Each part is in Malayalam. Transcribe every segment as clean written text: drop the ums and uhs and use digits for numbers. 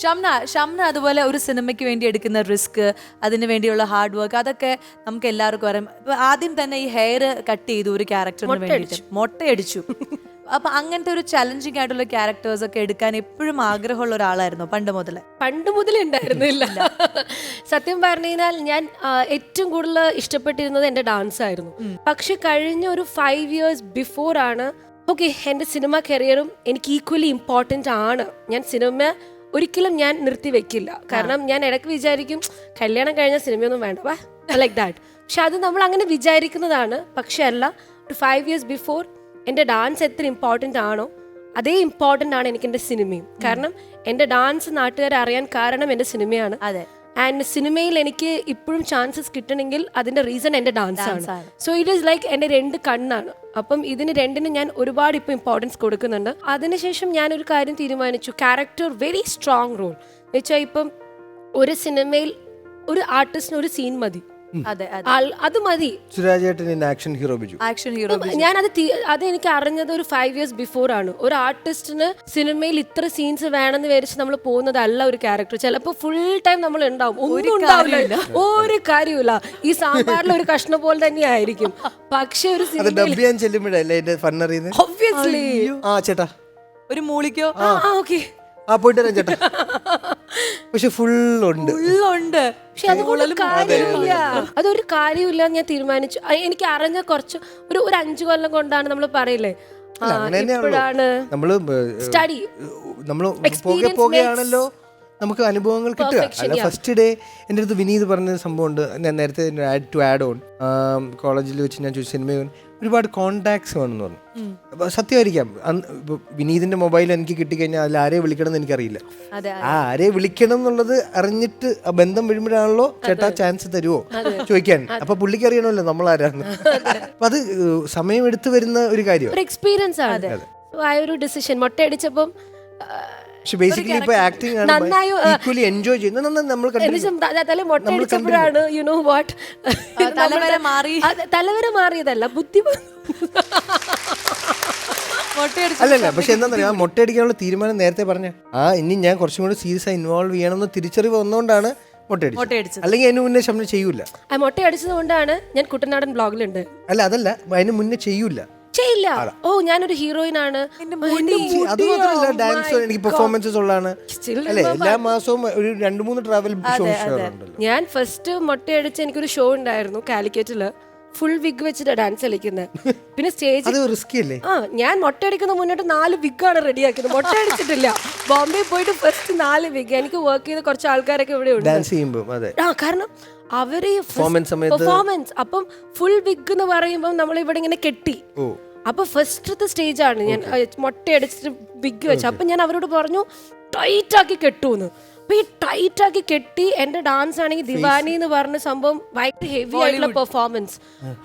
ഷംന അതുപോലെ ഒരു സിനിമയ്ക്ക് വേണ്ടി എടുക്കുന്ന റിസ്ക്, അതിനു വേണ്ടിയുള്ള ഹാർഡ് വർക്ക്, അതൊക്കെ നമുക്ക് എല്ലാവർക്കും അറിയാം. ഇപ്പൊ ആദ്യം തന്നെ ഈ ഹെയർ കട്ട് ചെയ്തു ഒരു ക്യാരക്ടറിന് വേണ്ടിയിട്ട്, മൊട്ടയടിച്ചു. അപ്പൊ അങ്ങനത്തെ ഒരു ചലഞ്ചിങ് ആയിട്ടുള്ള ക്യാരക്ടേഴ്സ് ഒക്കെ എടുക്കാൻ എപ്പോഴും ആഗ്രഹമുള്ള ഒരാളായിരുന്നു പണ്ട് മുതലേ ഉണ്ടായിരുന്നില്ല. സത്യം പറഞ്ഞു കഴിഞ്ഞാൽ ഞാൻ ഏറ്റവും കൂടുതൽ ഇഷ്ടപ്പെട്ടിരുന്നത് എന്റെ ഡാൻസ് ആയിരുന്നു. പക്ഷെ കഴിഞ്ഞ ഒരു 5 years ബിഫോർ ആണ് ഓക്കെ എന്റെ സിനിമ കരിയറും എനിക്ക് ഈക്വലി ഇമ്പോർട്ടന്റ് ആണ്. ഞാൻ സിനിമ ഒരിക്കലും ഞാൻ നിർത്തി വെക്കില്ല. കാരണം ഞാൻ ഇടയ്ക്ക് വിചാരിക്കും കല്യാണം കഴിഞ്ഞ സിനിമയൊന്നും വേണ്ട ലൈക്ക് ദാറ്റ്. പക്ഷെ അത് നമ്മൾ അങ്ങനെ വിചാരിക്കുന്നതാണ്. പക്ഷെ അല്ല, ഒരു 5 years ബിഫോർ എൻ്റെ ഡാൻസ് എത്ര ഇമ്പോർട്ടൻ്റ് ആണോ അതേ ഇമ്പോർട്ടൻ്റ് ആണ് എനിക്ക് എൻ്റെ സിനിമയും. കാരണം എൻ്റെ ഡാൻസ് നാട്ടുകാരെ അറിയാൻ കാരണം എൻ്റെ സിനിമയാണ്. അതെ. ആൻഡ് സിനിമയിൽ എനിക്ക് ഇപ്പോഴും ചാൻസസ് കിട്ടണമെങ്കിൽ അതിന്റെ റീസൺ എന്റെ ഡാൻസ് ആണ്. സോ ഇറ്റ് ഈസ് ലൈക്ക് എന്റെ 2 കണ്ണാണ്. അപ്പം ഇതിന് രണ്ടിനും ഞാൻ ഒരുപാട് ഇപ്പൊ ഇമ്പോർട്ടൻസ് കൊടുക്കുന്നുണ്ട്. അതിനുശേഷം ഞാനൊരു കാര്യം തീരുമാനിച്ചു, ക്യാരക്ടർ വെരി സ്ട്രോങ് റോൾ വെച്ചാൽ ഇപ്പം ഒരു സിനിമയിൽ ഒരു ആർട്ടിസ്റ്റിന് ഒരു സീൻ മതി. അത് മതി. ആക്ഷൻ ഹീറോ ഞാൻ അത് എനിക്ക് അറിഞ്ഞത് ഒരു 5 years ബിഫോർ ആണ്. ഒരു ആർട്ടിസ്റ്റിന് സിനിമയിൽ ഇത്ര സീൻസ് വേണമെന്ന് വിചാരിച്ച് നമ്മൾ പോകുന്നതല്ല ഒരു ക്യാരക്ടർ. ചിലപ്പോൾ ഫുൾ ടൈം നമ്മൾ ഉണ്ടാവും, ഒന്നും ഉണ്ടാവില്ല, ഒരു കാര്യമില്ല. ഈ സാമ്പാറിൽ ഒരു കഷ്ണം പോലെ തന്നെ ആയിരിക്കും. പക്ഷെ ഒരു ഒബ്വിയസ്ലി ഒരു മൂളിക്കോ പോയിട്ട് വരാം ചേട്ടാ. പക്ഷെ ഫുള്ളുണ്ട്. പക്ഷെ അതുകൊണ്ട് കാര്യമില്ല, അതൊരു കാര്യമില്ല. ഞാൻ തീരുമാനിച്ചു. എനിക്ക് അറിഞ്ഞ കുറച്ച് ഒരു 5 കൊല്ലം കൊണ്ടാണ് നമ്മൾ പറയില്ലേ സ്റ്റഡി പോകെയാണല്ലോ നമുക്ക് അനുഭവങ്ങൾ കിട്ടുക. അല്ല ഫസ്റ്റ് ഡേ എൻ്റെ അടുത്ത് വിനീത് പറഞ്ഞ സംഭവമുണ്ട്. ഞാൻ നേരത്തെ ടു ആഡ് ഓൺ കോളേജിൽ വെച്ച് ഞാൻ ചോദിച്ചു സിനിമ ഒരുപാട് കോണ്ടാക്ട്സ് വേണമെന്ന് പറഞ്ഞു. അപ്പോൾ സത്യമായിരിക്കാം, വിനീതിന്റെ മൊബൈൽ എനിക്ക് കിട്ടിക്കഴിഞ്ഞാൽ അതിൽ ആരെ വിളിക്കണം എന്ന് എനിക്കറിയില്ല. ആരെ വിളിക്കണം എന്നുള്ളത് അറിഞ്ഞിട്ട് ആ ബന്ധം വരുമ്പോഴാണല്ലോ ചേട്ടാ ചാൻസ് തരുമോ ചോദിക്കാൻ. അപ്പൊ പുള്ളിക്ക് അറിയണമല്ലോ നമ്മൾ ആരാണ്. അപ്പൊ അത് സമയം എടുത്തു വരുന്ന ഒരു കാര്യം, എക്സ്പീരിയൻസ് ആണ്. ആ ഒരു ഡിസിഷൻ മൊട്ടയടിച്ചപ്പം ബേസിക്കലി ഇപ്പൊ ആക്ടിംഗ് ആണ് ഈക്വലി എൻജോയ് ചെയ്യുന്നത്. നമ്മൾ മൊട്ടയടിച്ചപ്പോഴാണ് യു നോ വാട്ട് തലവര മാറിയതല്ല ബുദ്ധി. അല്ലല്ല, പക്ഷെ എന്താ പറയാ, മൊട്ടയടിക്കാനുള്ള തീരുമാനം നേരത്തെ പറഞ്ഞ ഇനി ഞാൻ കുറച്ചും കൂടി സീരിയസ് ആയി ഇൻവോൾവ് ചെയ്യണമെന്ന് തിരിച്ചറിവ് വന്നുകൊണ്ടാണ് മൊട്ടയടിച്ചത്. അല്ലെങ്കിൽ അതിന് മുന്നേ ശമ്പളം ചെയ്യൂല. മൊട്ടയടിച്ചത് കൊണ്ടാണ് ഞാൻ കുട്ടനാടൻ ബ്ലോഗിലുണ്ട്. അല്ല അതല്ല, അതിന് മുന്നേ ചെയ്യൂല. ഓ ഞാനൊരു ഹീറോയിൻ ആണ്. അത് മാത്രമല്ല, ഡാൻസ് എനിക്ക് പെർഫോമൻസസ് ഉള്ളതാണ്. എല്ലാ മാസവും ഒരു 2-3 ട്രാവൽ ഷോസ്. ഞാൻ ഫസ്റ്റ് മൊട്ടയടിച്ച് എനിക്കൊരു ഷോ ഉണ്ടായിരുന്നു കാലിക്കറ്റില്. ഫുൾ വിഗ് വെച്ചിട്ട് ഡാൻസ് കളിക്കുന്നത്. പിന്നെ സ്റ്റേജ് ഞാൻ മൊട്ടയടിക്കുന്ന മുന്നോട്ട് 4 വിഗാണ് റെഡിയാക്കിയത്. മൊട്ടയടിച്ചിട്ടില്ല. ബോംബെ പോയിട്ട് ഫസ്റ്റ് 4 വിഗ്. എനിക്ക് വർക്ക് ചെയ്ത കുറച്ച് ആൾക്കാരൊക്കെ ഇവിടെ ഉണ്ട്. കാരണം അവര് പെർഫോമൻസ് അപ്പം ഫുൾ വിഗ് എന്ന് പറയുമ്പോൾ നമ്മൾ ഇവിടെ ഇങ്ങനെ കെട്ടി. അപ്പൊ ഫസ്റ്റത്തെ സ്റ്റേജ് ആണ് ഞാൻ മൊട്ടയടിച്ചിട്ട് വിഗ് വെച്ചു. അപ്പൊ ഞാൻ അവരോട് പറഞ്ഞു ടൈറ്റ് ആക്കി കെട്ടൂന്ന്. അപ്പൊ ഈ ടൈറ്റ് ആക്കി കെട്ടി എന്റെ ഡാൻസ് ആണെങ്കിൽ ദിവാനി എന്ന് പറഞ്ഞ സംഭവം ഭയങ്കര ഹെവി ആയിട്ടുള്ള പെർഫോമൻസ്.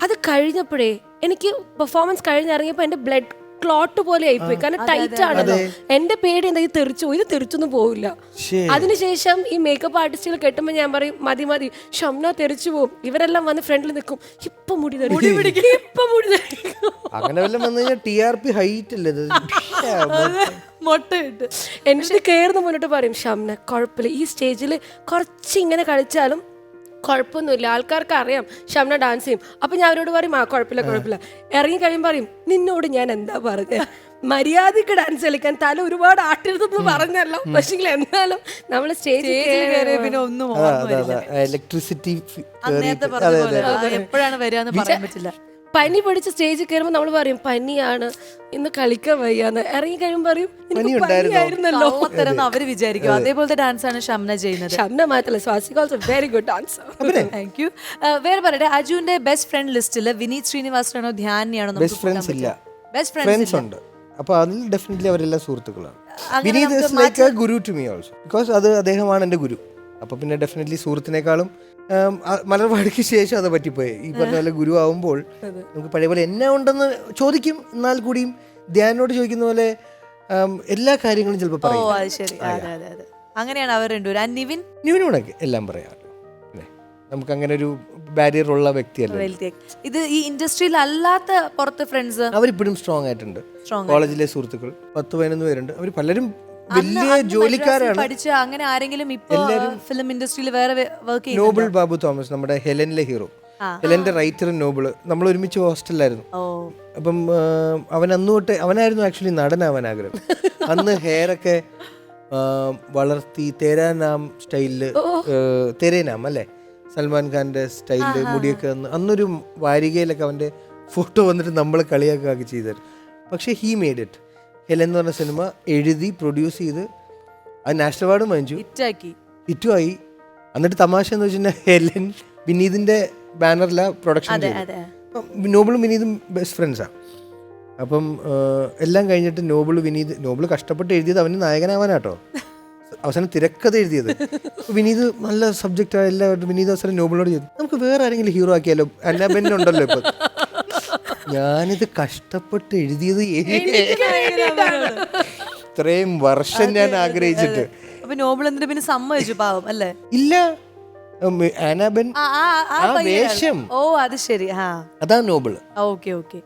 അത് കഴിഞ്ഞപ്പോഴേ എനിക്ക് പെർഫോമൻസ് കഴിഞ്ഞിറങ്ങിയപ്പോ എന്റെ ബ്ലഡ് ക്ലോട്ട് പോലെ ആയിപ്പോയി. കാരണം ടൈറ്റ് ആണല്ലോ. എന്റെ പേടി എന്താ, ഇത് തെറിച്ചൊന്നും പോവില്ല. അതിനുശേഷം ഈ മേക്കപ്പ് ആർട്ടിസ്റ്റുകൾ കെട്ടുമ്പോ ഞാൻ പറയും മതി മതി ഷംന തെറിച്ചു പോകും. ഇവരെല്ലാം വന്ന് ഫ്രണ്ടിൽ നിൽക്കും, ഇപ്പൊ മുടി മൊട്ടയിട്ട് എന്നിട്ട് കേറുന്ന മുന്നോട്ട് പറയും ഷംന കുഴപ്പമില്ല, ഈ സ്റ്റേജിൽ കുറച്ച് ഇങ്ങനെ കളിച്ചാലും കുഴപ്പമൊന്നുമില്ല, ആൾക്കാർക്ക് അറിയാം ഷംന ഡാൻസ് ചെയ്യും. അപ്പൊ ഞാൻ അവരോട് പറയും കുഴപ്പമില്ല. ഇറങ്ങി കഴിയുമ്പോൾ പറയും നിന്നോട് ഞാൻ എന്താ പറഞ്ഞത്, മര്യാദക്ക് ഡാൻസ് കളിക്കാൻ തല ഒരുപാട് ആട്ടരുതെന്ന് പറഞ്ഞല്ലോ. പക്ഷെ എന്നാലും നമ്മൾ സ്റ്റേജിൽ പിന്നെ ഒന്നും ഇലക്ട്രിസിറ്റി എപ്പോഴാണ് വരിക പറയാൻ പറ്റില്ല. പനി പിടിച്ച് സ്റ്റേജിൽ കയറുമ്പോൾ നമ്മൾ പറയും പനിയാണ്, ഇന്ന് കളിക്കാൻ വയ്യാന്ന്. ഇറങ്ങി കഴിയുമ്പോൾ പറയും പനിയായിരുന്നല്ലോ അവര് വിചാരിക്കും. അതേപോലത്തെ ഡാൻസ് ആണ് ഷംന ചെയ്യുന്നത്. ഷംന മാത്രമല്ല, Swasika also very good dancer. Thank you. വേറെ പറയട്ടെ, അജുവിന്റെ ബെസ്റ്റ് ഫ്രണ്ട് ലിസ്റ്റില് വിനീത് ശ്രീനിവാസനാണോ ധ്യാനിയാണോ? ബെസ്റ്റ് ഫ്രണ്ട്സ് ഉണ്ട്. അപ്പൊ അതിൽ ഡെഫിനറ്റ്ലി അവരെല്ലാം സുഹൃത്തുക്കളാണ്. Vineeth is like a guru to me also, because അത് അദ്ദേഹമാണ് എൻ്റെ ഗുരു. അപ്പൊ പിന്നെ ഡെഫിനറ്റ്ലി സുഹൃത്തിനേക്കാളും മലർവാടിക്ക് ശേഷം അത് പറ്റിപ്പോയി. ഈ പറഞ്ഞ പോലെ ഗുരു ആവുമ്പോൾ നമുക്ക് പഴയ പോലെ എന്നാ ഉണ്ടെന്ന് ചോദിക്കും. എന്നാൽ കൂടിയും ധ്യാനോട് ചോദിക്കുന്ന പോലെ എല്ലാ കാര്യങ്ങളും ചിലപ്പോൾ പറയും. അങ്ങനെയാണ് അവർ രണ്ടുപേരും. നിവിനോടൊക്കെ എല്ലാം പറയാമല്ലോ. നമുക്ക് അങ്ങനെ ഒരു ബാരിയർ ഉള്ള വ്യക്തിയല്ല. ഇത് ഈ ഇൻഡസ്ട്രിയിൽ അല്ലാത്ത പുറത്ത് ഫ്രണ്ട്സ് അവരിപ്പോഴും സ്ട്രോങ് ആയിട്ടുണ്ട്. കോളേജിലെ സുഹൃത്തുക്കൾ 10-11 പേരുണ്ട്. അവർ പലരും വലിയ ജോലിക്കാരാണ്. പഠിച്ച അങ്ങനെ ആരെങ്കിലും ഇപ്പൊ ഫിലിം ഇൻഡസ്ട്രിയിൽ വേറെ വർക്ക് ചെയ്യുന്നു? നോബിൾ ബാബു തോമസ്, നമ്മുടെ ഹെലനിലെ ഹീറോ, ഹെലന്റെ റൈറ്റർ നോബിൾ. നമ്മൾ ഒരുമിച്ച് ഹോസ്റ്റലിലായിരുന്നു. അപ്പം അവൻ അന്ന് തൊട്ട് അവനായിരുന്നു ആക്ച്വലി നടനാവാൻ ആഗ്രഹം. അന്ന് ഹെയർ ഒക്കെ വളർത്തി തേരാനാം സ്റ്റൈലില്, തേരേനാം അല്ലേ, സൽമാൻ ഖാന്റെ സ്റ്റൈലില് മുടിയൊക്കെ അന്നൊരു വാരികയിലൊക്കെ അവന്റെ ഫോട്ടോ വന്നിട്ട് നമ്മൾ കളിയാക്കി ചെയ്തത്. പക്ഷെ ഹീ മെയ്ഡ് ഇറ്റ്. ഹെലൻ എന്ന് പറഞ്ഞ സിനിമ എഴുതി പ്രൊഡ്യൂസ് ചെയ്ത് അത് നാഷണൽ അവാർഡും വാങ്ങിച്ചു, ഹിറ്റുമായി. എന്നിട്ട് തമാശ എന്ന് വെച്ചിട്ടുണ്ടെങ്കിൽ ഹെലൻ വിനീതിന്റെ ബാനറില പ്രൊഡക്ഷൻ ചെയ്തത്. നോബിളും വിനീതും ബെസ്റ്റ് ഫ്രണ്ട്സാണ്. അപ്പം എല്ലാം കഴിഞ്ഞിട്ട് നോബിൾ കഷ്ടപ്പെട്ട് എഴുതിയത് അവന് നായകനാവാനാട്ടോ. അവസാനം തിരക്കഥ എഴുതിയത് വിനീത് നല്ല സബ്ജക്റ്റ് എല്ലാവരും. വിനീത് അവസാനം നോബിളിനോട് ചെയ്തു, നമുക്ക് വേറെ ആരെങ്കിലും ഹീറോ ആക്കിയാലോ, അന്നാബെന്നെ ഉണ്ടല്ലോ ഇപ്പൊ. ഞാനിത് കഷ്ടപ്പെട്ട് എഴുതിയത് ഇത്രയും വർഷം ഞാൻ ആഗ്രഹിച്ചിട്ട്. അപ്പൊ നോബിൾ എന്നിട്ട് പിന്നെ സമ്മതിച്ചു പാവം അല്ലേ? ഇല്ല, ആനാബെൻ ആ വേഷം, ഓ അത് ശരി, അതാ നോബിൾ. Okay okay.